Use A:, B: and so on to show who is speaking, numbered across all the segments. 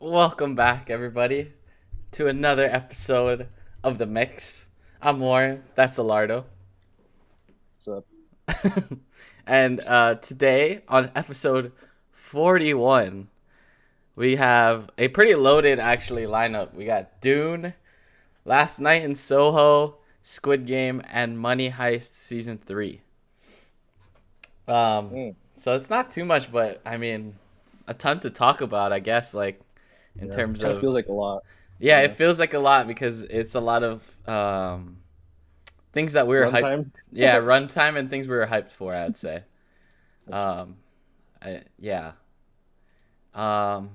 A: Welcome back, everybody, to another episode of The Mix. I'm Warren, that's Elardo.
B: So
A: And today, on episode 41, we have a pretty loaded, actually, lineup. We got Dune, Last Night in Soho, Squid Game, and Money Heist Season 3. So it's not too much, but, I mean, a ton to talk about, I guess, like, in
B: yeah,
A: terms
B: kind of
A: of.
B: feels like a lot.
A: Yeah, it
B: Yeah,
A: feels like a lot because it's a lot of things that we were hyped.
B: runtime.
A: Yeah, runtime and things we were hyped for, I'd say. Um, yeah. Um,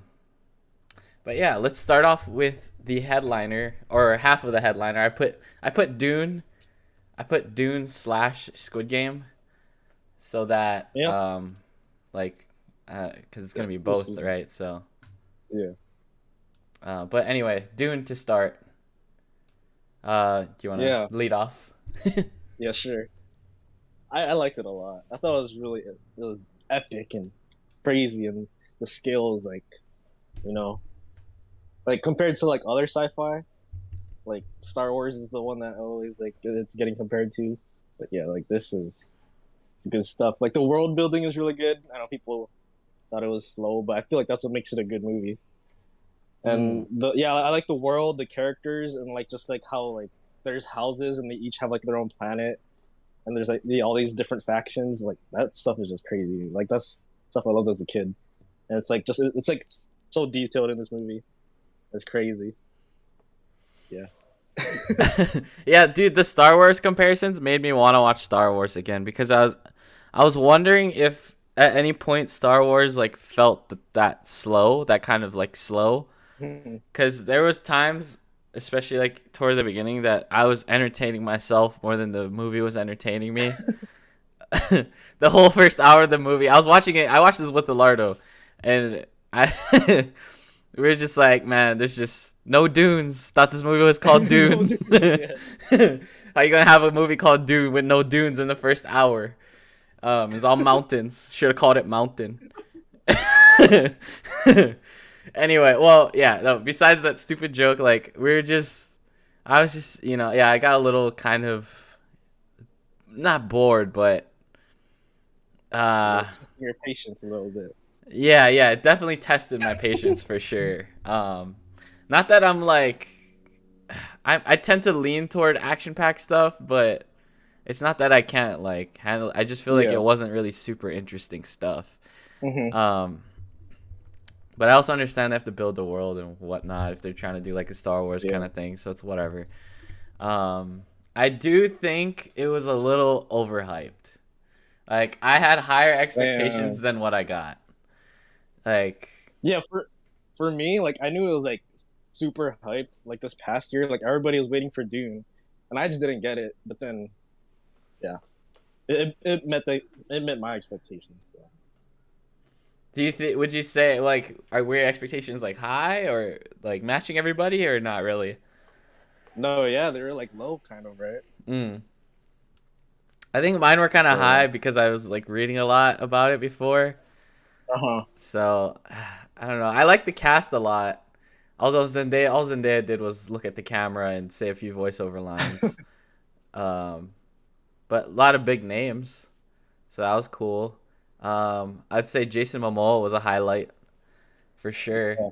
A: but yeah, let's start off with the headliner or half of the headliner. I put Dune. I put Dune slash Squid Game so that
B: Yeah,
A: like because it's gonna be
B: we'll
A: both,
B: see.
A: right? So
B: Yeah,
A: but anyway, Dune to start. Do you wanna
B: yeah,
A: lead off?
B: yeah. Sure. I liked it a lot. I thought it was epic and crazy, and the scale is like you know like compared to like other sci-fi, like Star Wars is the one that always like it's getting compared to. But yeah, like this is it's good stuff. Like the world building is really good. I know people thought it was slow, but I feel like that's what makes it a good movie.
A: Mm.
B: And the yeah, I like the world, the characters, and like just like how like there's houses and they each have like their own planet, and there's like all these different factions. Like that stuff is just crazy. Like that's stuff I loved as a kid, and it's like just it's like so detailed in this movie. It's crazy. Yeah.
A: Yeah, dude, the Star Wars comparisons made me want to watch Star Wars again because I was wondering if at any point Star Wars like felt that slow, that kind of like slow, cuz there was times especially like toward the beginning that I was entertaining myself more than the movie was entertaining me. The whole first hour of the movie, I was watching it. I watched this with Elardo and I we were just like, man, there's just no dunes. Thought this movie was called
B: No
A: Dune.
B: dudes. Yeah.
A: How you gonna have a movie called Dune with no dunes in the first hour? It's all mountains. Should have called it Mountain. Anyway, well, yeah. No, besides that stupid joke, like I was just, yeah, I got a little kind of not bored, but
B: Yeah,
A: uh,
B: it's testing your patience a little bit.
A: yeah, it definitely tested my patience for sure. Not that I'm like I tend to lean toward action packed stuff, but it's not that I can't like handle. I just feel like it
B: Yeah.
A: wasn't really super interesting stuff.
B: Hmm.
A: Um, but I also understand they have to build the world and whatnot if they're trying to do like a Star Wars
B: Yeah.
A: kind of thing. So it's whatever. I do think it was a little overhyped. Like I had higher expectations
B: And
A: than what I got. Like,
B: yeah, for me, like I knew it was like super hyped like this past year. Like everybody was waiting for Dune, and I just didn't get it. But then, yeah, it met my expectations. So.
A: do you think? Would you say like were your expectations like high or like matching everybody or not really?
B: No, yeah, they were like low, kind of right.
A: Mm. I think mine were kind of
B: So
A: high because I was like reading a lot about it before.
B: uh-huh.
A: So I don't know. I like the cast a lot. Although all Zendaya did was look at the camera and say a few voiceover lines. Um, but a lot of big names, so that was cool. I'd say Jason Momoa was a highlight for sure.
B: Yeah.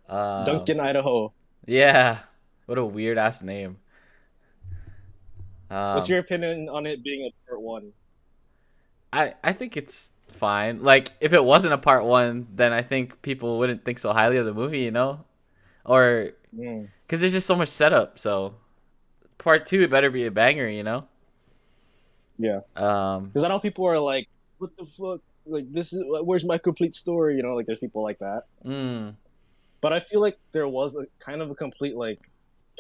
A: Um,
B: Duncan, Idaho.
A: yeah, what a weird ass name.
B: What's
A: Um,
B: your opinion on it being a part one?
A: I think it's fine. Like if it wasn't a part one, then I think people wouldn't think so highly of the movie, or
B: Mm.
A: because there's just so much setup. So part two it better be a banger.
B: Yeah,
A: Um,
B: because I know people are like, "What the fuck? Like this is where's my complete story?" You know, like there's people like that.
A: mm,
B: But I feel like there was a kind of a complete like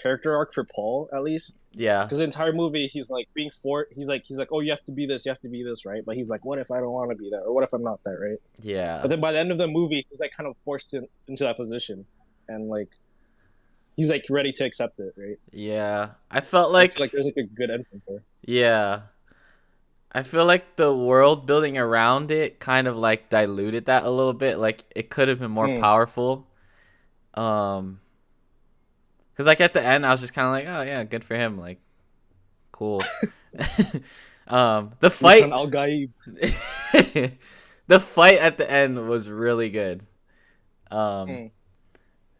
B: character arc for Paul at least.
A: yeah,
B: Because the entire movie he's like being for he's like oh you have to be this, you have to be this, right? But he's like, what if I don't want to be that, or what if I'm not that, right?
A: yeah,
B: But then by the end of the movie he's like kind of forced into that position, and like he's like ready to accept it, right?
A: yeah. I felt
B: I feel like
A: like,
B: there's like a good ending there.
A: yeah, I feel like the world building around it kind of like diluted that a little bit. Like it could have been more
B: Mm,
A: powerful. Cause like at the end, I was just kind of like, oh yeah, good for him, like cool. The
B: Listen,
A: fight,
B: Al Gaib.
A: the fight at the end was really good. Um,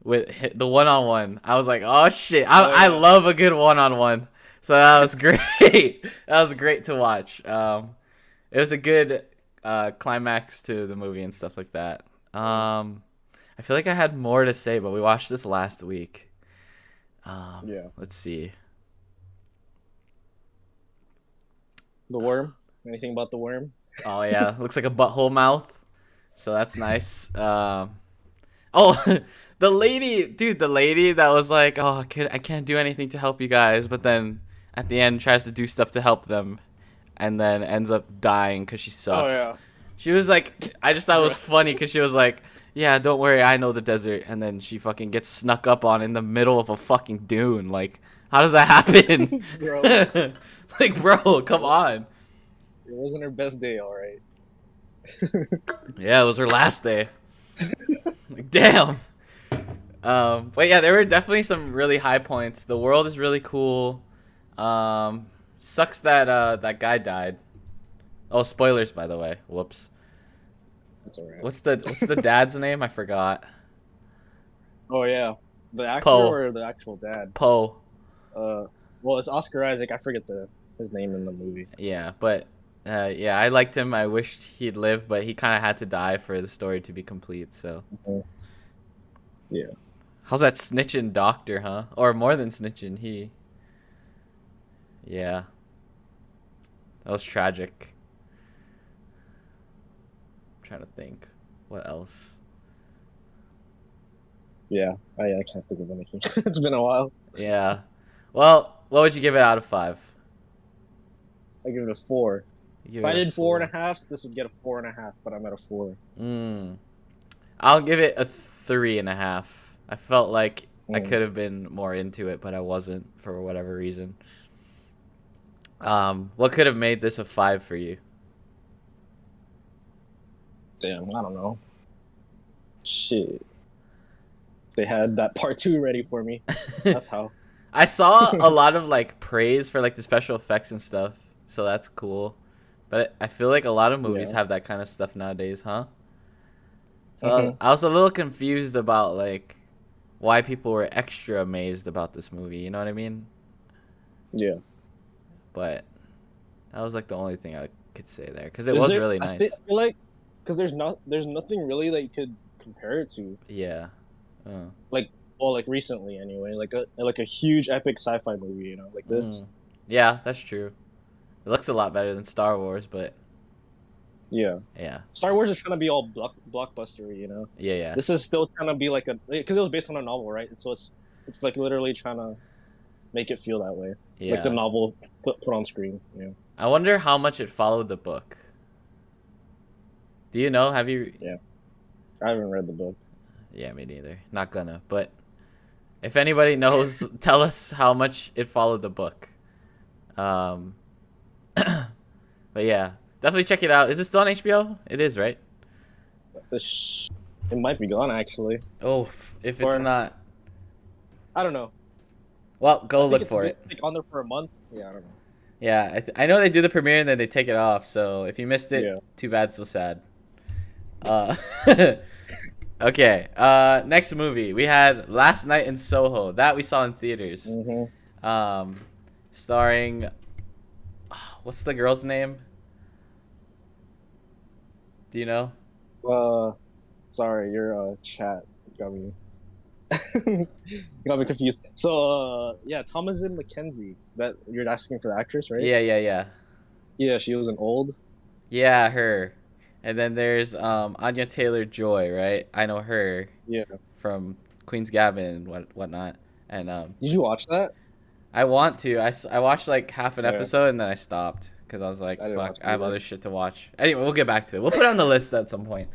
B: Mm.
A: the one on one, I was like, oh shit,
B: Oh
A: I
B: yeah.
A: love a good one on one. So that was great. That was great to watch. It was a good climax to the movie and stuff like that.
B: Mm.
A: I feel like I had more to say, but we watched this last week.
B: Yeah.
A: Let's see.
B: The worm. Anything about the worm?
A: Oh yeah, looks like a butthole mouth. So that's nice. Oh, the lady, dude, the lady that was like, "Oh, I can't do anything to help you guys," but then at the end tries to do stuff to help them, and then ends up dying because she
B: Oh
A: sucks.
B: yeah.
A: She was like, I just thought it
B: Bro.
A: was funny because she was like, "Yeah, don't worry, I know the desert," and then she fucking gets snuck up on in the middle of a fucking dune. Like, how does that happen?
B: Bro.
A: Like, bro, come on.
B: It wasn't her best day, all right.
A: Yeah, it was her last day. Like, damn. But yeah, there were definitely some really high points. The world is really cool. Sucks that that guy died. Oh, spoilers by the way. Whoops.
B: That's all right.
A: What's the dad's name? I forgot.
B: Oh yeah. The actor
A: Poe.
B: or the actual dad?
A: Poe.
B: Uh, well, it's Oscar Isaac. I forget the his name in the movie.
A: Yeah, but yeah, I liked him. I wished he'd live, but he kind of had to die for the story to be complete. So,
B: Mhm. Yeah.
A: how's that snitching doctor, huh? Or more than snitching, he. Yeah, that was tragic. I'm trying to think, what else?
B: Yeah. I can't think of anything. It's been a while.
A: Yeah. Well, what would you give it out of 5?
B: I give it a 4.
A: You
B: If
A: give
B: I
A: it a
B: did 4 and
A: 4.
B: a half, this would get a 4.5. But I'm at a 4.
A: Mm. I'll give it a 3.5. I felt like I
B: Mm.
A: could have been more into it, but I wasn't for whatever reason. What could have made this a 5 for you?
B: Damn. I don't know. Shit. They had that part 2 ready for me. That's how.
A: I saw a lot of like praise for like the special effects and stuff, so that's cool. But I feel like a lot of movies
B: Yeah.
A: have that kind of stuff nowadays, huh? So
B: Hmm.
A: I was a little confused about like why people were extra amazed about this movie. You know what I mean?
B: Yeah.
A: But that was like the only thing I could say there because it
B: Is
A: was
B: there?
A: really
B: I
A: nice.
B: feel like because there's nothing really that you could compare it to.
A: Yeah.
B: Like, well, like recently anyway. Like a huge epic sci-fi movie. Like this.
A: Mm. Yeah, that's true. It looks a lot better than Star Wars, but
B: Yeah.
A: yeah,
B: Star Wars is trying to be all blockbustery.
A: yeah, yeah,
B: This is still trying to be like a because it was based on a novel, right? So it's like literally trying to make it feel that way, like the
A: yeah.
B: novel put on screen. Yeah.
A: I wonder how much it followed the book. Do you know? Have you?
B: Yeah. I haven't read the book.
A: Yeah, me neither. Not gonna. But if anybody knows, tell us how much it followed the book. Um, but yeah, definitely check it out. Is it still on HBO? It is, right?
B: It might be gone actually,
A: Oh, if it's
B: or
A: not,
B: I don't know.
A: well,
B: I
A: go
B: think
A: look
B: it's
A: for
B: been
A: it.
B: like on there for a month. Yeah, I don't know.
A: Yeah, I know they do the premiere and then they take it off. So if you missed it,
B: Yeah.
A: too bad, so sad. Uh, okay. Next movie we had Last Night in Soho that we saw in theaters.
B: Hmm.
A: Um, starring what's the girl's name? Do you know?
B: Sorry, your chat got me got me confused. So yeah, Thomasin McKenzie. That you're asking for the actress, right?
A: Yeah, yeah, yeah,
B: Yeah, she was an old.
A: yeah. Her. And then there's Anya Taylor Joy, right? I know her
B: Yeah.
A: from Queen's Gambit and whatnot. And
B: Did you watch that?
A: I want to. I watched like half an
B: Yeah,
A: episode and then I stopped because I was like,
B: I didn't
A: fuck,
B: watch
A: I
B: it
A: have
B: either.
A: other shit to watch. Anyway, we'll get back to it. We'll put it on the list at some point.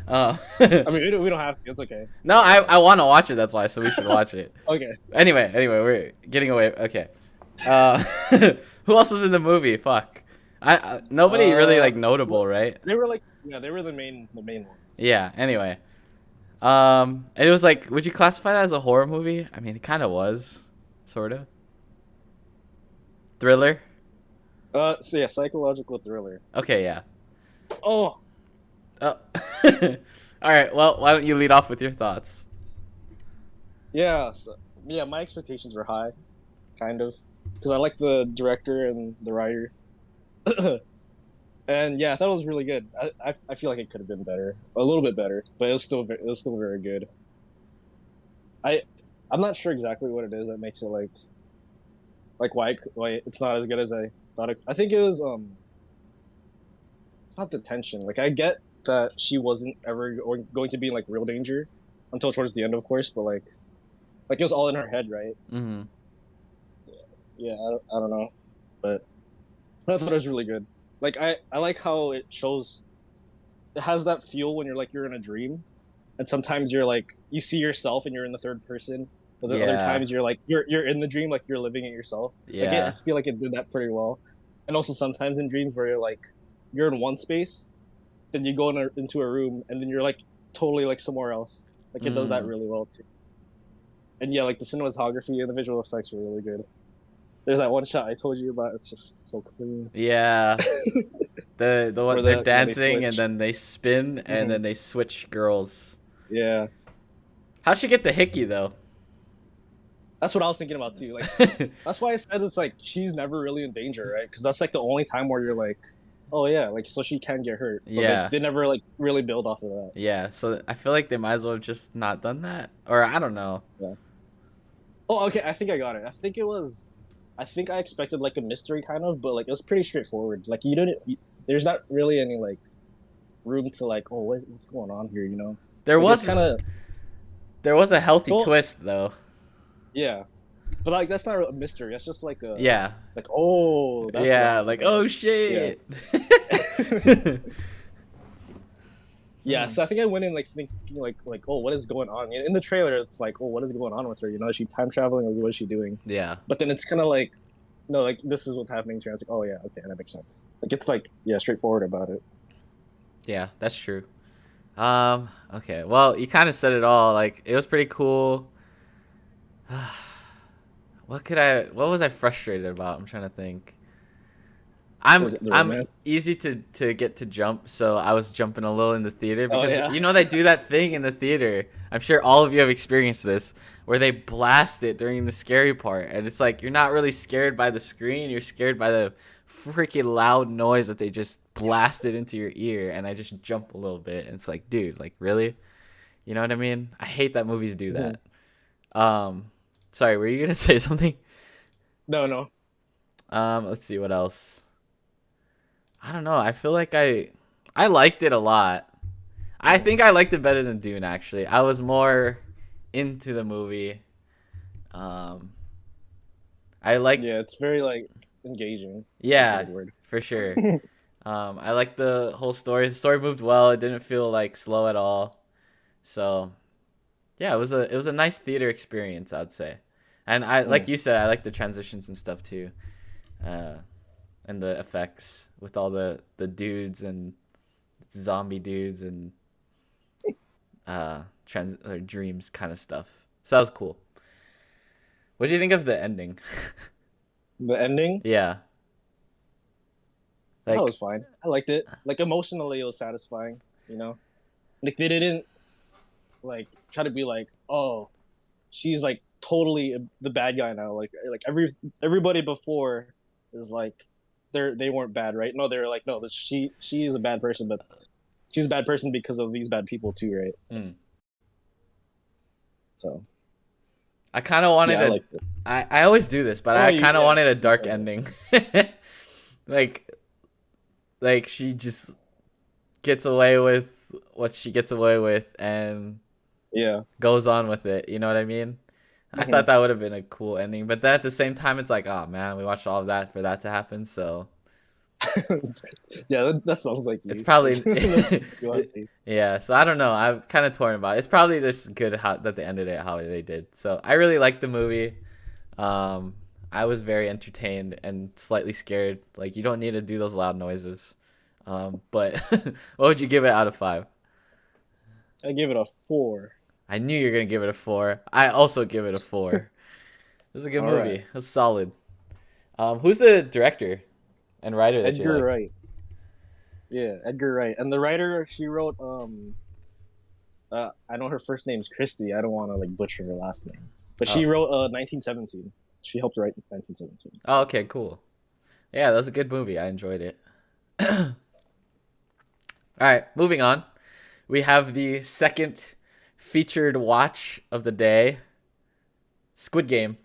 B: I mean, we don't have to. It's okay.
A: No, I want to watch it. That's why. So we should watch it.
B: Okay.
A: Anyway, we're getting away. Okay. Uh, who else was in the movie? Fuck. Nobody really
B: Uh,
A: like notable, right?
B: they were like, yeah, they were the main ones.
A: Yeah. Anyway, It was like, would you classify that as a horror movie? I mean, it kind of was, sort of. Thriller.
B: So yeah, psychological thriller.
A: Okay, yeah.
B: Oh,
A: Oh. All right. Well, why don't you lead off with your thoughts?
B: yeah. So, yeah, my expectations were high, kind of, because I like the director and the writer. And yeah, I thought it was really good. I feel like it could have been better, a little bit better, but it was still very good. I I'm not sure exactly what it is that makes it like why it's not as good as I thought. I think it was it's not the tension. Like I get that she wasn't ever going to be in like real danger until towards the end, of course, but like it was all in her head, right?
A: Mm-hmm.
B: Yeah, I don't know, but I thought it was really good. Like I like how it shows it has that feel when you're in a dream, and sometimes you're like you see yourself and you're in the third person, but then other
A: Yeah.
B: times you're like you're in the dream like you're living it yourself. I
A: Yeah.
B: feel like it did that pretty well, and also sometimes in dreams where you're in one space, then you go into a room and then you're like totally like somewhere else. Like it does that
A: Mm.
B: really well too. And yeah, like the cinematography and the visual effects were really good. There's that one shot I told you about. It's just so clean.
A: Yeah. The
B: Where
A: one they're
B: they
A: dancing and
B: switch.
A: then they spin and
B: Hmm.
A: then they switch girls.
B: Yeah,
A: How'd she get the hickey though?
B: that's what I was thinking about too. Like that's why I said it's like she's never really in danger, right? Because that's like the only time where you're like, oh yeah, like so she can get hurt, but like
A: Yeah.
B: they never like really build off of that.
A: Yeah. So I feel like they might as well have just not done that, or I don't know.
B: Yeah. Oh, okay. I think I got it. I think it was. I think I expected like a mystery kind of, but like it was pretty straightforward. Like you didn't. There's not really any like room to like, oh, what's going on here? You know,
A: There
B: like it's
A: was
B: kind of.
A: there was a healthy
B: Well,
A: twist though.
B: yeah, but like that's not a mystery. That's just
A: Yeah.
B: like oh, that's what
A: Yeah. Like,
B: happened.
A: oh
B: Yeah.
A: shit.
B: Yeah, so I think I went in like thinking like oh what is going on in the trailer it's like oh what is going on with her, you know, is she time traveling or what is she doing,
A: Yeah.
B: but then it's kind of like no, like this is what's happening to her. It's like oh yeah, okay, that makes sense. Like it's like yeah, straightforward about it.
A: Yeah. That's true. Okay. Well, you kind of said it all. Like, it was pretty cool. What was I frustrated about? I'm trying to think. I'm
B: Was it the
A: I'm
B: romance?
A: easy to get to jump, so I was jumping a little in the theater
B: Oh
A: because
B: yeah.
A: you know they do that thing in the theater. I'm sure all of you have experienced this where they blast it during the scary part, and it's like you're not really scared by the screen, you're scared by the freaking loud noise that they just blasted into your ear, and I just jump a little bit, and it's like, dude, like really? You know what I mean? I hate that movies do
B: Mhm.
A: that. Um, sorry, were you gonna say something?
B: No, no.
A: Let's see what else. I don't know. I feel like I liked it a lot. I
B: Mhm.
A: think I liked it better than Dune actually. I was more into the movie. Um I liked
B: Yeah, it's very like engaging. That's a
A: yeah,
B: good word.
A: for sure. I liked the whole story. The story moved well. It didn't feel like slow at all. So, yeah, it was a nice theater experience, I'd say. And I like
B: Mm.
A: you said, I like the transitions and stuff too. Uh and the effects with all the dudes and zombie dudes and trans or dreams kind of stuff. So that was cool. What do you think of the ending?
B: The ending,
A: Yeah,
B: that
A: like
B: was fine. I liked it. Like emotionally, it was satisfying. You know, like they didn't like try to be like, oh, she's like totally the bad guy now. Like everybody before is like they weren't bad, right? No, they were like no, she is a bad person, but she's a bad person because of these bad people too, right?
A: mm.
B: So
A: I kind of wanted
B: yeah, I
A: a.
B: liked it.
A: I always do this, but
B: Oh,
A: I kind of
B: yeah,
A: wanted a
B: you
A: dark
B: said that.
A: ending. like like she just gets away with what she gets away with and
B: Yeah.
A: goes on with it. You know what I mean? I
B: Hmm.
A: thought that would have been a cool ending, but then at the same time, it's like, oh man, we watched all of that for that to happen. So
B: Yeah, that sounds like
A: it's
B: you. Like
A: probably
B: you want to see.
A: yeah. So I don't know. I'm kind of torn about it. It's probably just good how that they ended it how they did. So I really liked the movie. Um, I was very entertained and slightly scared. Like you don't need to do those loud noises. But what would you give it out of 5?
B: I give it a 4.
A: I knew you were gonna give it a 4. I also give it a 4. It was a good
B: All
A: movie.
B: right,
A: It was solid. Who's the director and writer that you
B: Edgar
A: like?
B: Wright. Yeah, Edgar Wright, and the writer she wrote I know her first name's Christy. I don't want to like butcher her last name, but she
A: Oh,
B: wrote 1917. She helped write 1917.
A: oh, okay, cool. Yeah, that was a good movie. I enjoyed it. All right, moving on. We have the second featured watch of the day, Squid Game.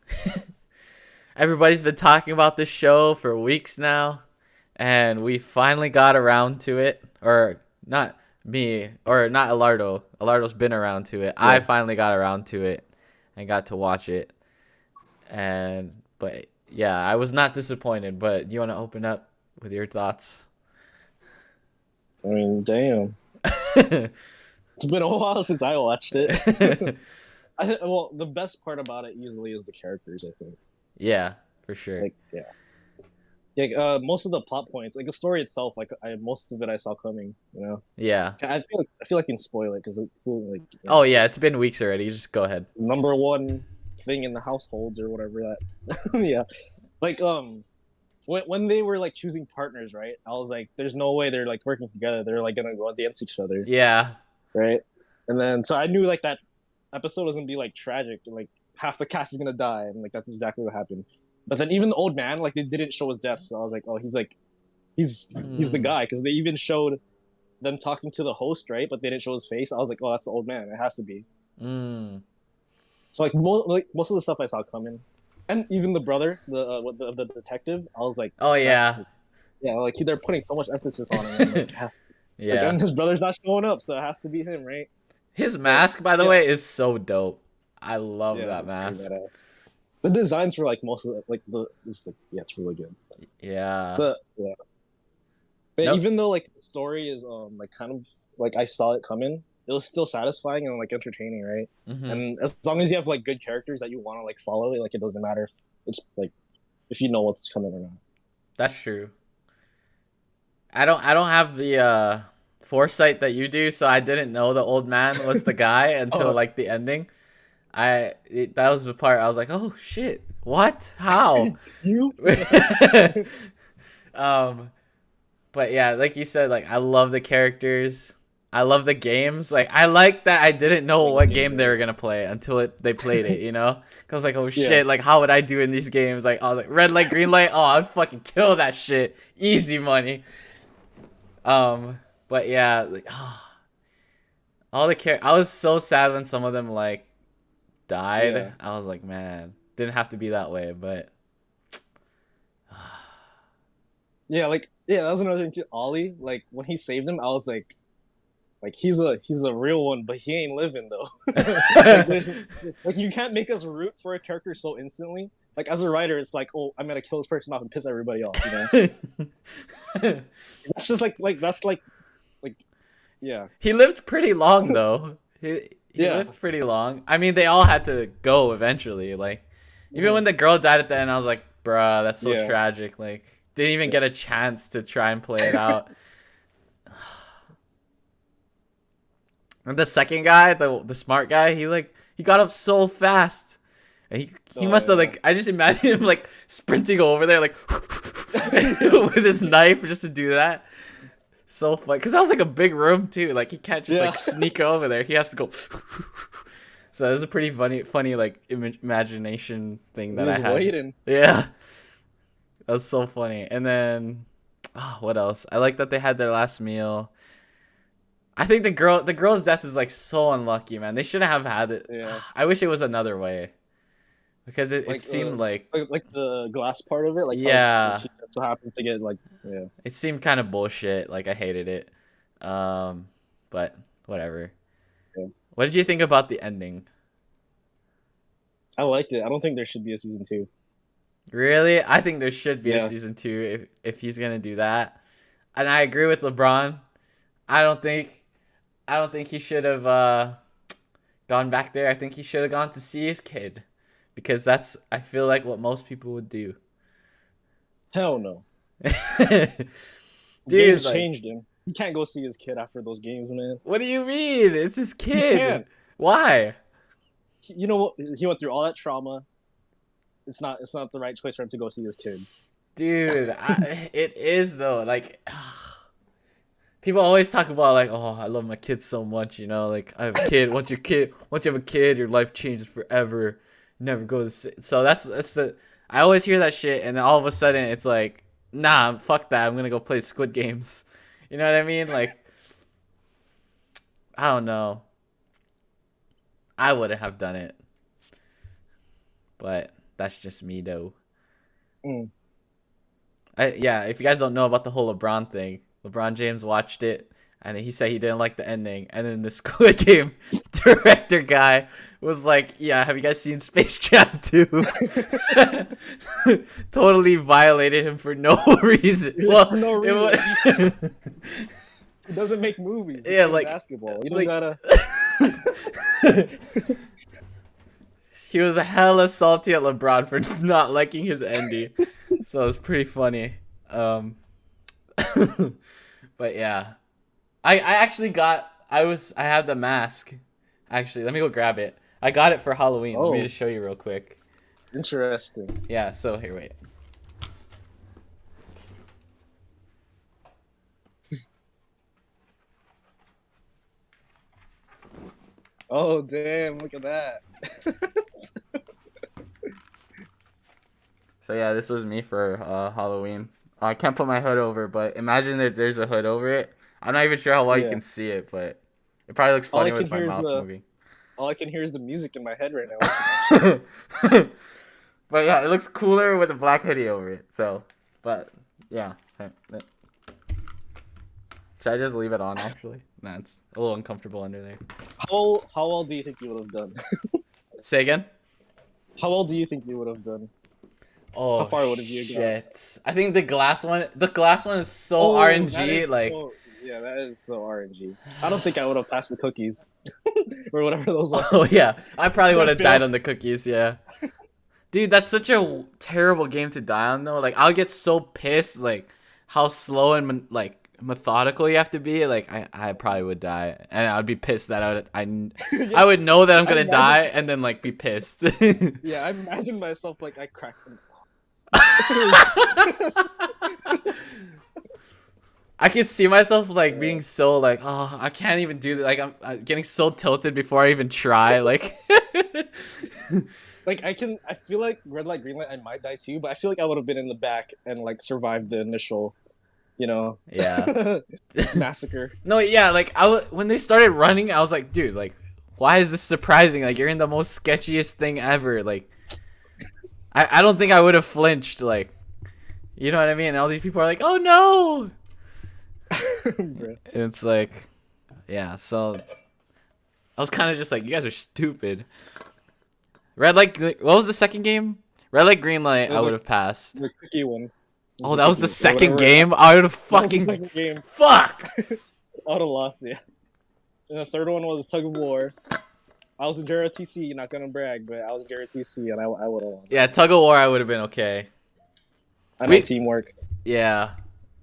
A: Everybody's been talking about this show for weeks now, and we finally got around to it. Or not me, or not Elardo. Elardo's been around to it. I
B: Yeah,
A: finally got around to it and got to watch it. But yeah, I was not disappointed. But you want to open up with your thoughts?
B: I mean, damn, it's been a while since I watched it. Well, the best part about it usually is the characters. I think,
A: Yeah, for sure.
B: like, yeah, yeah. Most of the plot points, like the story itself, like most of it I saw coming.
A: Yeah.
B: I feel like I can spoil it because like
A: Oh yeah, it's been weeks already. You just go ahead.
B: number one thing in the households or whatever that. Yeah, like when they were like choosing partners, right? I was like, there's no way they're like working together. They're like gonna go against each other,
A: Yeah.
B: right? And then so I knew like that episode was gonna be like tragic, like half the cast is gonna die, and like that's exactly what happened. But then even the old man, like they didn't show his death, so I was like, oh, he's the
A: Mm.
B: guy because they even showed them talking to the host, right? But they didn't show his face. I was like, oh, that's the old man. It has to be.
A: Mm.
B: So like most of the stuff I saw coming, and even the brother, the detective, I was like,
A: Oh
B: that
A: yeah.
B: yeah, like they're putting so much emphasis on him. I'm like, like,
A: Yeah.
B: and his brother's not showing up, so it has to be him, right?
A: His
B: But
A: mask, by the
B: yeah,
A: way, is so dope. I love
B: yeah,
A: that
B: pretty
A: mask.
B: badass. The designs for like most of the like the it's like yeah, it's really good.
A: Yeah.
B: The yeah, but
A: Nope.
B: even though like the story is like kind of like I saw it coming, it was still satisfying and like entertaining, right?
A: Mhm.
B: And as long as you have like good characters that you want to like follow, like it doesn't matter if it's like if you know what's coming or not.
A: That's true. I don't have the foresight that you do, so I didn't know the old man was the guy until
B: Oh,
A: like the ending. That was the part I was like, "Oh shit. What? How?"
B: you?
A: um But yeah, like you said, like I love the characters. I love the games. Like I like that I didn't know
B: Like the
A: what
B: games
A: game
B: are
A: they were
B: good.
A: gonna play until they played it. Cause I was like, oh
B: Yeah,
A: shit, like how would I do in these games? Like I was like red light, green light. Oh, I'd fucking kill that shit, easy money. But yeah, like all the I was so sad when some of them like died.
B: yeah,
A: I was like, man, didn't have to be that way, but
B: yeah. Like yeah, that was another thing too. Ollie, like when he saved him, I was like he's a real one, but he ain't living though. like there's like you can't make us root for a character so instantly. Like as a writer, it's like, oh, I'm gonna kill this person off and piss everybody off. That's just like that's like yeah,
A: He lived pretty long though. He
B: yeah.
A: lived pretty long. I mean, they all had to go eventually. Like, even
B: Mhm.
A: when the girl died at the end, I was like, bruh, that's so
B: Yeah,
A: tragic. Like, didn't even
B: yeah.
A: get a chance to try and play it out. And the second guy, the smart guy, he got up so fast. And he
B: Oh
A: must have
B: yeah.
A: like I just imagine him like sprinting over there like with his knife just to do that. So funny because that was like a big room too. Like he can't just
B: Yeah.
A: like sneak over there. He has to go. So it was a pretty funny like imagination thing
B: He
A: that I
B: was
A: had.
B: waiting.
A: Yeah, that was so funny. And then, oh, what else? I like that they had their last meal. I think the girl's death is like so unlucky, man. They shouldn't have had it.
B: Yeah.
A: I wish it was another way because it
B: Like
A: seemed like
B: like the glass part of it, like how like
A: yeah,
B: she so happened to get like yeah.
A: it seemed kind of bullshit. Like I hated it. Um, but whatever.
B: Yeah.
A: What did you think about the ending?
B: I liked it. I don't think there should be a season two.
A: Really? I think there should be a
B: Yeah.
A: season 2 if he's gonna do that. And I agree with LeBron. I don't think I don't think he should have gone back there. I think he should have gone to see his kid because that's I feel like what most people would do.
B: Hell no.
A: Dude,
B: Games
A: like
B: changed him. He can't go see his kid after those games, man.
A: What do you mean? It's his
B: He
A: kid.
B: can't.
A: Why?
B: You know what? He went through all that trauma. It's not the right choice for him to go see his kid.
A: Dude, it is though. Like, people always talk about like, oh, I love my kids so much, you know. Like, I have a kid. Once you have a kid, your life changes forever. You never go to so that's the. I always hear that shit, and then all of a sudden it's like, nah, fuck that. I'm gonna go play Squid Games. You know what I mean? Like, I don't know. I wouldn't have done it, but that's just me though.
B: Mm.
A: Yeah, if you guys don't know about the whole LeBron thing, LeBron James watched it and he said he didn't like the ending. And then the Squid Game director guy was like, "Yeah, have you guys seen Space Jam 2?" Totally violated him for no reason. Well,
B: For no
A: it
B: reason.
A: was,
B: He doesn't make movies. He
A: yeah,
B: plays
A: like,
B: basketball. You don't
A: like
B: gotta.
A: he was hella salty at LeBron for not liking his ending. So it's pretty funny. But yeah. I actually got I have the mask. Actually, let me go grab it. I got it for Halloween. Let me
B: Oh,
A: just show you real quick.
B: interesting.
A: Yeah, so here, wait.
B: Oh, damn! Look at that.
A: So yeah, this was me for Halloween. I can't put my hood over, but imagine that there's a hood over it. I'm not even sure how well you
B: Yeah.
A: can see it, but it probably looks
B: All I
A: funny
B: can
A: with my
B: hear is
A: mouth
B: the
A: moving.
B: all I can hear is the music in my head right now. Looking at that shit.
A: But yeah, it looks cooler with a black hoodie over it. So, but yeah. Should I just leave it on actually? Nah, it's a little uncomfortable under there.
B: How well do you think you would have done?
A: Say again?
B: How well do you think you would have done? How
A: Oh
B: far would have you gone?
A: shit. I think the glass one is so
B: Oh, that
A: RNG,
B: is
A: like
B: so, yeah, that is so RNG. I don't think I would have passed the cookies or whatever those are.
A: oh yeah. I probably would
B: Gonna
A: have died
B: fail.
A: on the cookies, yeah. Dude, that's such a terrible game to die on though. Like I'll get so pissed like how slow and methodical you have to be. Like I probably would die, and I'd be pissed that I
B: Yeah,
A: would know that I'm
B: I
A: gonna
B: imagine.
A: die, and then like be pissed.
B: Yeah, I imagine myself like I cracked them.
A: I can see myself like
B: Yeah.
A: being so like, oh, I can't even do that. Like I'm getting so tilted before I even try. Like,
B: Like I feel like red light, green light, I might die too, but I feel like I would have been in the back and like survived the initial, you know,
A: yeah.
B: massacre.
A: No, yeah. Like when they started running, I was like, dude, like, why is this surprising? Like, you're in the most sketchiest thing ever. Like, I don't think I would have flinched. Like, you know what I mean? And all these people are like, oh no.
B: Bruh.
A: And it's like, yeah. So I was kind of just like, you guys are stupid. Red light. What was the second game? Red light, green light. I would have passed.
B: The cookie one. It
A: Oh,
B: the
A: that was the
B: cookie, or
A: second
B: whatever.
A: game. I would have
B: That was the
A: fucking
B: second game.
A: fuck.
B: I would have lost, yeah. And the third one was tug of war. I was in JRTC, not gonna brag, but I was JRTC and I would have won.
A: Yeah, tug of war. I would have been okay.
B: I know
A: We
B: teamwork.
A: yeah.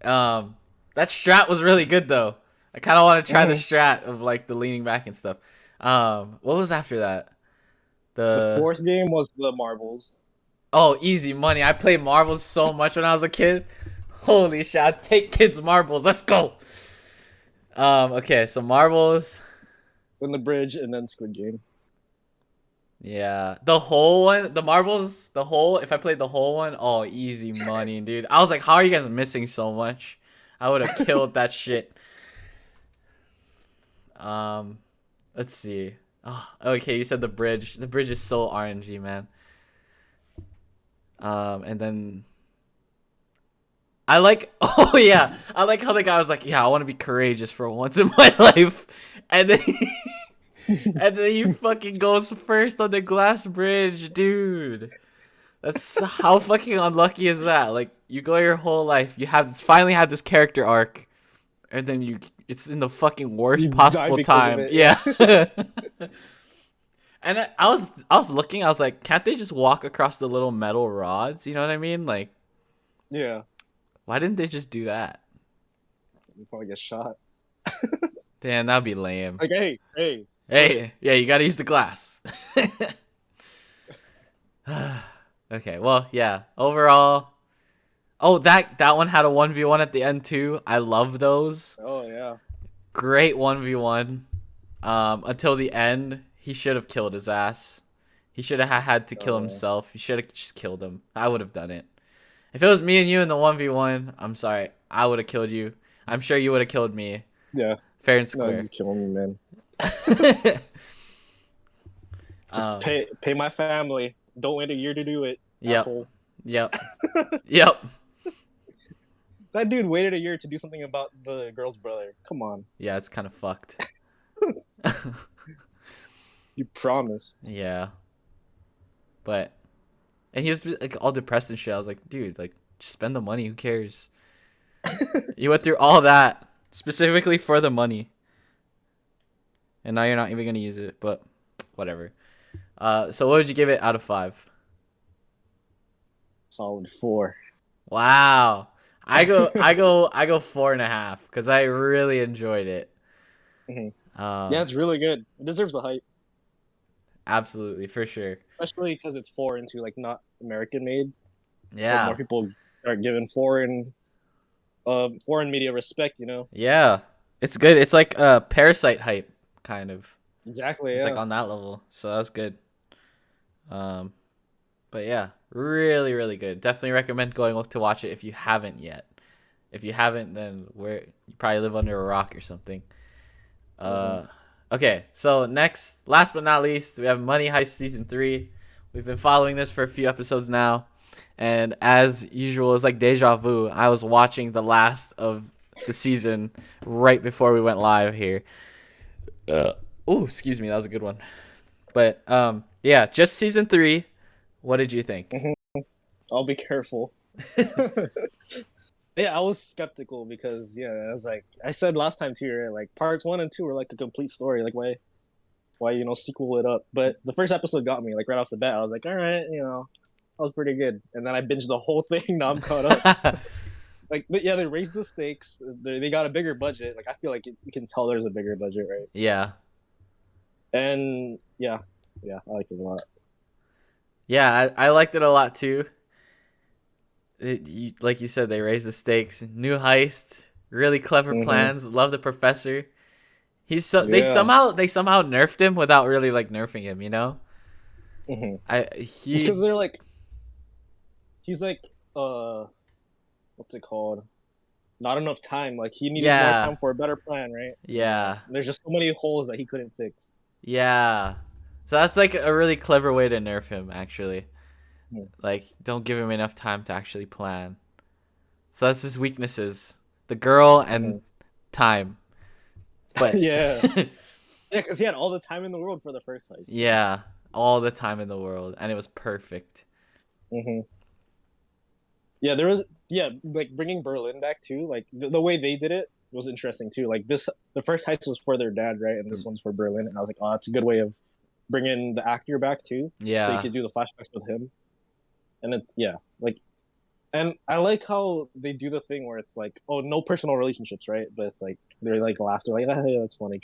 A: That strat was really good though. I kind of want to try the
B: Mhm.
A: strat of like the leaning back and stuff. What was after that?
B: The
A: The
B: fourth game was the marbles.
A: oh, easy money. I played marbles so much when I was a kid. Holy shit! I'd take kids marbles. Let's go. Okay, so marbles.
B: Then the bridge, and then Squid Game.
A: Yeah, the whole one, the marbles, the whole. If I played the whole one, oh, easy money, dude. I was like, how are you guys missing so much? I would have killed that shit. Um, let's see. Oh, okay, you said the bridge. The bridge is so RNG, man. And then I like. Oh yeah, I like how the guy was like, yeah, I want to be courageous for once in my life, and then. And then he fucking goes first on the glass bridge, dude. That's how fucking unlucky is that? Like you go your whole life, you have finally had this character arc, and then it's in the fucking worst
B: You die
A: possible
B: because of
A: time.
B: it.
A: Yeah. And I was looking, I was like, can't they just walk across the little metal rods? You know what I mean? Like,
B: Yeah.
A: why didn't they just do that?
B: You probably get shot.
A: Damn, that'd be lame.
B: Like, hey,
A: Hey, yeah, you gotta use the glass. Okay, well, yeah. Overall, oh, that one had a 1v1 at the end too. I love those.
B: oh yeah,
A: Great 1v1. Until the end, he should have killed his ass. He should have had to kill
B: oh
A: himself. He should have just killed him. I would have done it. If it was me and you in the 1v1, I'm sorry. I would have killed you. I'm sure you would have killed me.
B: yeah.
A: Fair and
B: No,
A: square.
B: just killing me, man. Just
A: um,
B: pay my family. Don't wait a year to do it,
A: yep.
B: asshole.
A: Yep. Yep.
B: That dude waited a year to do something about the girl's brother. Come on.
A: Yeah, it's kind of fucked.
B: You promised.
A: Yeah. But, and he was like all depressed and shit. I was like, dude, like, just spend the money. Who cares? You went through all that specifically for the money. And now you're not even going to use it, but whatever. So what would you give it out of 5?
B: Solid 4.
A: Wow. I go 4.5 because I really enjoyed it.
B: Yeah, it's really good. It deserves the hype,
A: Absolutely, for sure.
B: especially because it's foreign to like not American made. So
A: Yeah.
B: more people are giving foreign media respect. You know.
A: Yeah. It's good. It's like a Parasite hype kind of.
B: Exactly.
A: It's
B: Yeah.
A: like on that level. So that's good. But yeah, really, really good. Definitely recommend going to watch it if you haven't yet. If you haven't, then you probably live under a rock or something. Okay, so last but not least, we have Money Heist Season 3. We've been following this for a few episodes now. And as usual, it's like deja vu. I was watching the last of the season right before we went live here. Oh, excuse me. That was a good one. But yeah, just Season 3. What did you think?
B: I'll be careful. Yeah, I was skeptical because I was like I said last time too, right? Like parts 1 and 2 were like a complete story. Like why sequel it up? But the first episode got me like right off the bat. I was like, all right, that was pretty good. And then I binged the whole thing. Now I'm caught up. Like, but yeah, they raised the stakes. They got a bigger budget. Like I feel like you can tell there's a bigger budget, right?
A: Yeah.
B: And yeah, I liked it a lot.
A: Yeah, I liked it a lot too. Like you said, they raised the stakes. New heist, really clever plans. Love the professor. They somehow nerfed him without really like nerfing him.
B: It's because they're like, he's like, what's it called? Not enough time. Like he needed more time for a better plan, right?
A: Yeah.
B: There's just so many holes that he couldn't fix.
A: Yeah. So that's like a really clever way to nerf him, actually. Like, don't give him enough time to actually plan. So that's his weaknesses: the girl and time. But
B: yeah, because he had all the time in the world for the first heist.
A: Yeah, all the time in the world, and it was perfect.
B: Yeah, there was like bringing Berlin back too. Like the way they did it was interesting too. Like the first heist was for their dad, right, and this one's for Berlin. And I was like, oh, that's a good way of bringing the actor back too.
A: Yeah,
B: so you could do the flashbacks with him. And it's and I like how they do the thing where it's like, oh, no personal relationships, right? But it's like they're like laughter, like yeah, that's funny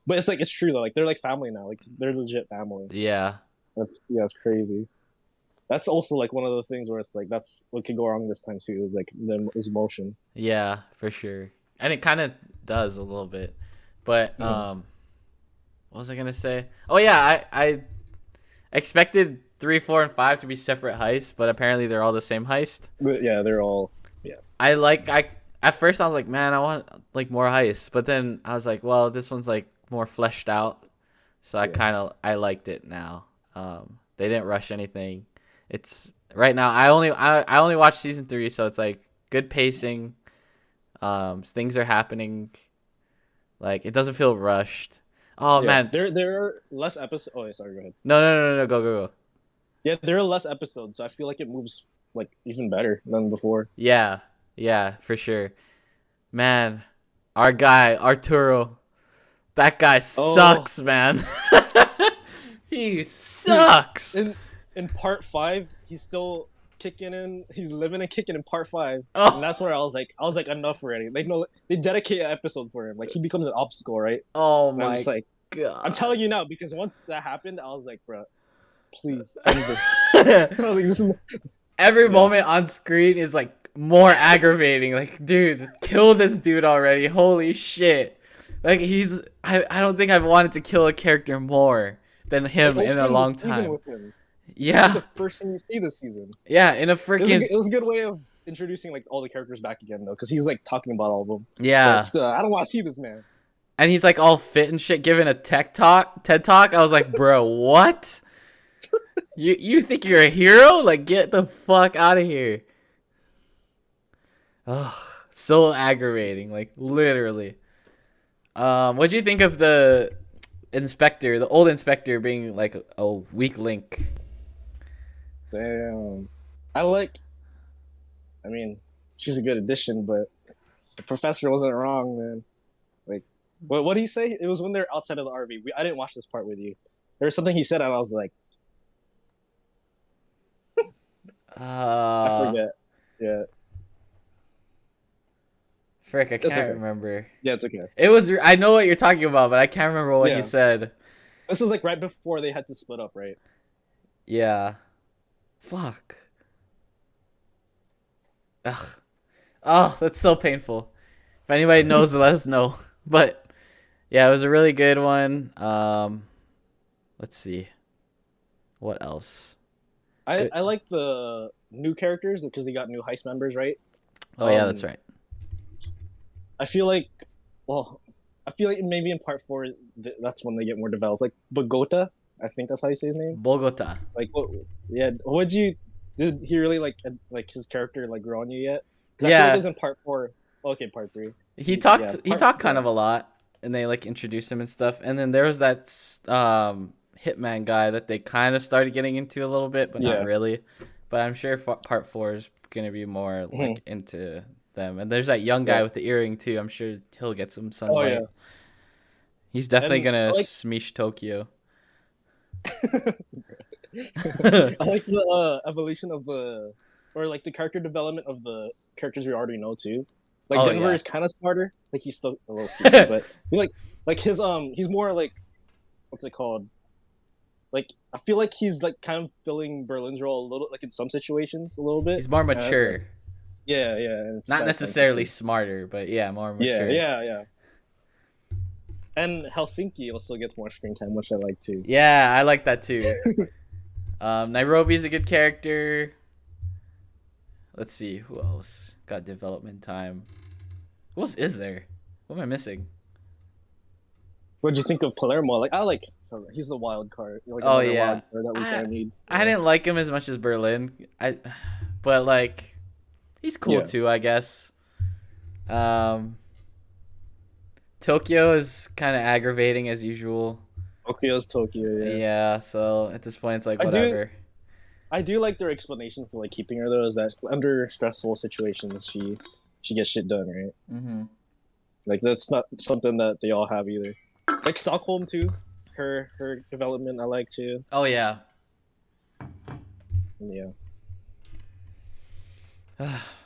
B: but it's like it's true though. Like they're like family now, like they're legit family.
A: Yeah,
B: it's crazy. That's also like one of the things where it's like that's what could go wrong this time too. Is like is emotion.
A: Yeah, for sure, and it kind of does a little bit. But what was I gonna say? Oh yeah, I expected 3, 4, and 5 to be separate heists, but apparently they're all the same heist.
B: But yeah, they're all
A: at first I was like, man, I want like more heists, but then I was like, well, this one's like more fleshed out, so I liked it now. They didn't rush anything. It's right now. I only watched season 3, so it's like good pacing. Things are happening. Like it doesn't feel rushed. Oh man,
B: there are less episodes. Oh, sorry, go ahead.
A: No, go.
B: Yeah, there are less episodes, so I feel like it moves like even better than before.
A: Yeah, for sure. Man, our guy Arturo, that guy sucks, man. He sucks.
B: In part 5, he's still kicking in. He's living and kicking in part 5, and
A: Oh,
B: that's where I was like, enough already. Like, no, they dedicate an episode for him. Like, he becomes an obstacle, right?
A: oh
B: And I'm just
A: my
B: like, I'm
A: god.
B: telling you now because once that happened, I was like, bro, please end this. I was like, this is
A: Every
B: yeah.
A: moment on screen is like more aggravating. Like, dude, kill this dude already. Holy shit. Like I don't think I've wanted to kill a character more than
B: They
A: him in a
B: opened the
A: long
B: season
A: time.
B: with him. It's like
A: Yeah.
B: the first thing you see this season.
A: Yeah, in a freaking
B: It was a good way of introducing like all the characters back again though, because he's like talking about all of them. But
A: yeah.
B: still, I don't want to see this man.
A: And he's like all fit and shit giving a TED Talk. I was like, "Bro, what? You think you're a hero? Like get the fuck out of here." Oh, so aggravating, like literally. What do you think of the inspector, the old inspector being like a weak link?
B: Damn. I like. I mean, she's a good addition, but the professor wasn't wrong, man. Like, what did he say? It was when they're outside of the RV. I didn't watch this part with you. There was something he said, and I was like, I
A: Uh,
B: forget. Yeah,
A: Frick, I
B: it's
A: can't
B: okay.
A: remember.
B: Yeah, it's okay.
A: It was I know what you're talking about, but I can't remember what he
B: Yeah,
A: said.
B: this was like right before they had to split up, right?
A: Yeah. Fuck. Ugh. Oh, that's so painful. If anybody knows, let us know. But yeah, it was a really good one. Let's see. What else? Good.
B: I like the new characters because they got new heist members, right?
A: Oh yeah, that's
B: Um,
A: right.
B: I feel like, well, I feel like maybe in part 4, that's when they get more developed. Like Bogota, I think that's how you say his name.
A: Bogota.
B: Like, what? Yeah, what did he really like his character like grow on you yet? Because I feel like
A: Yeah,
B: it's in part 4. Okay, part 3.
A: he
B: Yeah,
A: talked. He
B: part
A: talked kind
B: yeah,
A: of a lot, and they like introduced him and stuff. And then there was that hitman guy that they kind of started getting into a little bit, but not
B: yeah.
A: really. But I'm sure part 4 is gonna be more
B: Mhm.
A: like into them. And there's that young guy
B: Yeah.
A: with the earring too. I'm sure he'll get some
B: Oh yeah,
A: sunlight. He's definitely
B: and
A: gonna
B: I like
A: smeesh Tokyo.
B: I like the evolution of the or like the character development of the characters we already know too. Like
A: Oh
B: Denver
A: yeah.
B: is kind of smarter. Like he's still a little stupid, but he, like his he's more like what's it called? Like I feel like he's like kind of filling Berlin's role a little like in some situations a little bit.
A: He's more
B: That's,
A: mature.
B: yeah, yeah, and it's
A: Not
B: satisfying to
A: necessarily
B: see.
A: smarter, but yeah, more
B: Yeah,
A: mature.
B: yeah, yeah. And Helsinki also gets more screen time, which I like too.
A: Yeah, I like that too. Nairobi's a good character. Let's see who else got development time. Who else is there? What am I missing?
B: What do you think of Palermo? Like I like he's the wild card, like
A: Oh
B: another wild
A: yeah,
B: card that we kind
A: I
B: of need.
A: I didn't like him as much as Berlin. But like he's cool
B: Yeah.
A: too, I guess. Um, Tokyo is kind of aggravating as usual.
B: Tokyo's Tokyo, yeah.
A: Yeah, so at this point it's like
B: I do
A: whatever.
B: I do like their explanation for like keeping her though is that under stressful situations she gets shit done, right?
A: Mm-hmm.
B: Like that's not something that they all have either. Like Stockholm too. Her development I like too.
A: Oh yeah.
B: Yeah.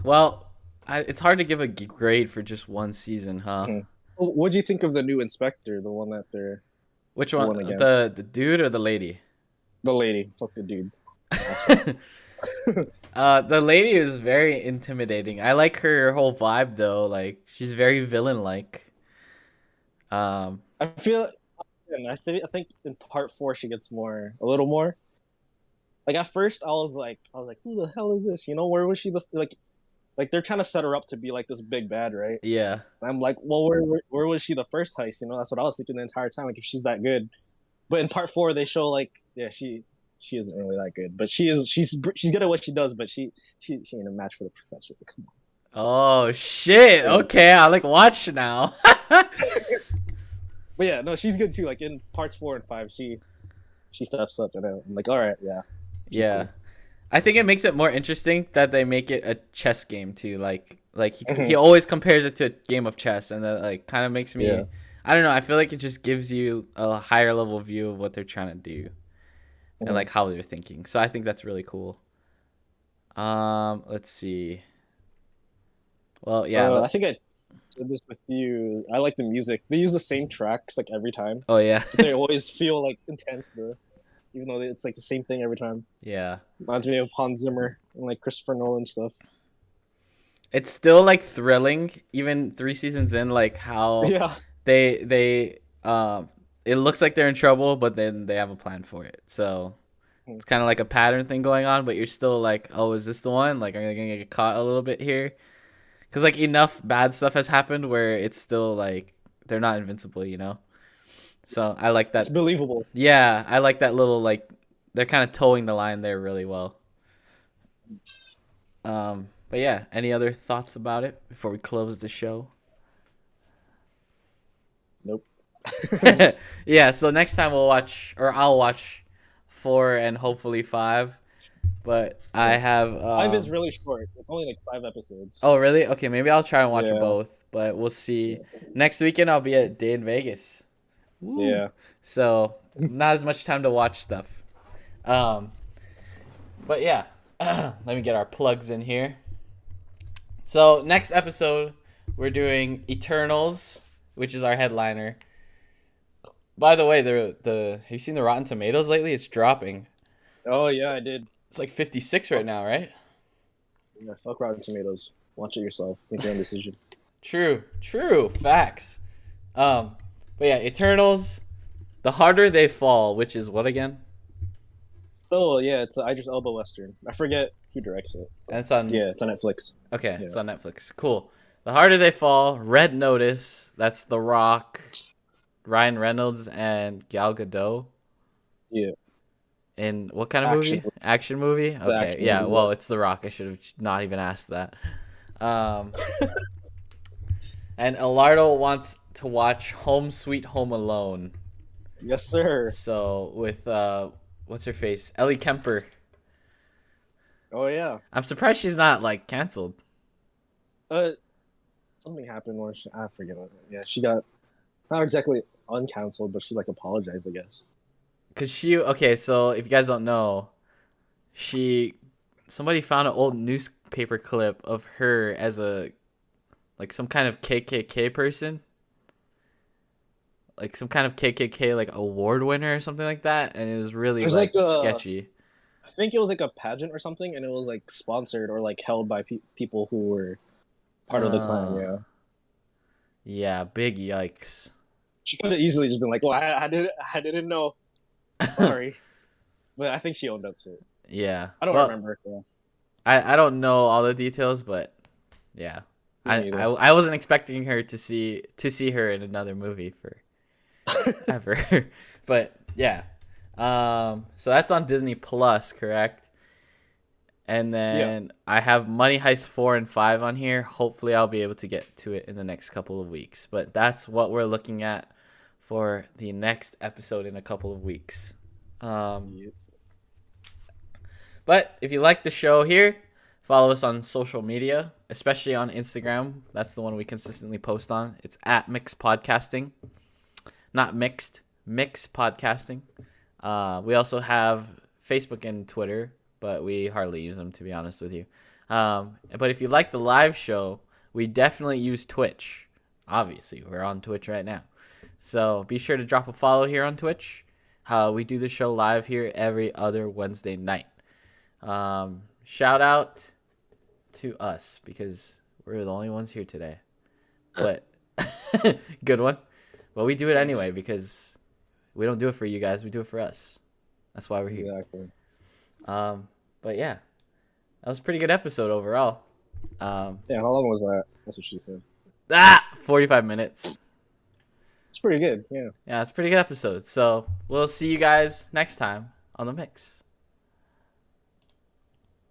A: Well, it's hard to give a grade for just one season, huh?
B: Mhm. What do you think of the new inspector, the one that they're
A: Which
B: the
A: one?
B: one again?
A: The dude or the lady?
B: The lady. Fuck the dude. Asshole.
A: The lady is very intimidating. I like her whole vibe though. Like she's very villain like. Um,
B: I feel and I think in part 4 she gets more a little more. Like at first I was like, who the hell is this? You know, where was she like they're trying to set her up to be like this big bad, right?
A: yeah,
B: And I'm like, well, where was she the first heist? You know, that's what I was thinking the entire time. Like if she's that good, but in part 4 they show like, yeah, she isn't really that good, but she's good at what she does, but she ain't a match for the professor. Come
A: Oh shit.
B: on.
A: Okay, I like watch now.
B: But yeah, no, she's good too. Like in parts 4 and 5, she steps up, and I'm like, all right, yeah, she's
A: Yeah.
B: cool.
A: I think it makes it more interesting that they make it a chess game too. Like he
B: Mhm.
A: always compares it to a game of chess, and that like kind of makes
B: Yeah.
A: me. I don't know. I feel like it just gives you a higher level view of what they're trying to do and
B: Mhm.
A: like how they're thinking. So I think that's really cool. Let's see. Well, yeah.
B: I think I did this with you. I like the music. They use the same tracks like every time,
A: Oh yeah.
B: but they always feel like intense though, even though it's like the same thing every time.
A: Yeah.
B: Reminds me of Hans Zimmer and like Christopher Nolan stuff.
A: It's still like thrilling, even 3 seasons in, like how
B: Yeah,
A: they it looks like they're in trouble, but then they have a plan for it. So it's kind of like a pattern thing going on, but you're still like, oh, is this the one? Like, are they gonna get caught a little bit here? Because like enough bad stuff has happened where it's still like they're not invincible, you know. So I like
B: it's
A: that.
B: believable.
A: Yeah, I like that little like they're kind of towing the line there really well. But yeah, any other thoughts about it before we close the show?
B: Nope.
A: Yeah, so next time we'll watch, or I'll watch 4 and hopefully 5. But I
B: Yeah.
A: have.
B: 5 is really short. It's only like 5 episodes.
A: Oh, really? Okay, maybe I'll try and watch
B: Yeah,
A: both, but we'll see.
B: yeah,
A: Next weekend, I'll be at Day in Vegas. Woo!
B: yeah.
A: So, not as much time to watch stuff. Um, but yeah, let me get our plugs in here. So, next episode, we're doing Eternals, which is our headliner. By the way, have you seen the Rotten Tomatoes lately? It's dropping.
B: Oh yeah, I did.
A: It's like 56 right now, right?
B: Yeah, fuck Rotten Tomatoes. Watch it yourself. Make your own decision.
A: True, facts. Um, but yeah, Eternals, The Harder They Fall, which is what again?
B: Oh yeah, it's an Idris Elba Western. I forget who directs it.
A: And it's on.
B: Yeah, it's on Netflix.
A: Okay,
B: Yeah.
A: it's on Netflix. Cool. The Harder They Fall, Red Notice. That's The Rock, Ryan Reynolds, and Gal Gadot.
B: Yeah.
A: In what kind of
B: Action.
A: movie? Action movie?
B: It's
A: Okay,
B: action
A: yeah.
B: movie,
A: Well, it's The Rock. I should have not even asked that. Um, and Elardo wants to watch Home Sweet Home Alone.
B: Yes, sir.
A: So with what's her face? Ellie Kemper.
B: Oh yeah.
A: I'm surprised she's not like canceled.
B: Uh, something happened where I forget what. Yeah, she got not exactly uncanceled, but she like apologized, I guess.
A: Cause okay, so if you guys don't know, somebody found an old newspaper clip of her as a like some kind of KKK person, like some kind of KKK like award winner or something like that, and it was really
B: There's
A: like
B: like
A: sketchy.
B: I think it was like a pageant or something, and it was like sponsored or like held by people who were part of the clan.
A: Uh,
B: Yeah,
A: yeah, big yikes.
B: she could have easily just been like, "Well, I didn't know. Sorry," but I think she owned up to it.
A: Yeah.
B: I don't
A: Well,
B: remember. Yeah.
A: I don't know all the details, but yeah.
B: Me
A: I
B: neither.
A: I wasn't expecting her to see her in another movie for ever. But yeah. So that's on Disney Plus, correct? And
B: Yeah.
A: then I have Money Heist 4 and 5 on here. Hopefully I'll be able to get to it in the next couple of weeks. But that's what we're looking at for the next episode in a couple of weeks.
B: Yep.
A: But if you like the show here, follow us on social media, especially on Instagram. That's the one we consistently post on. It's at Mix Podcasting. Not mixed, Mix Podcasting. We also have Facebook and Twitter, but we hardly use them, to be honest with you. But if you like the live show, we definitely use Twitch. Obviously, we're on Twitch right now. So be sure to drop a follow here on Twitch. We do the show live here every other Wednesday night. Shout out to us because we're the only ones here today. But good one. But we do it anyway because we don't do it for you guys. We do it for us. That's why we're here.
B: Exactly.
A: But yeah, that was a pretty good episode overall.
B: Yeah. How long was that? That's what she said.
A: 45 minutes.
B: It's pretty good. Yeah.
A: Yeah, it's a pretty good episode. So we'll see you guys next time on The Mix.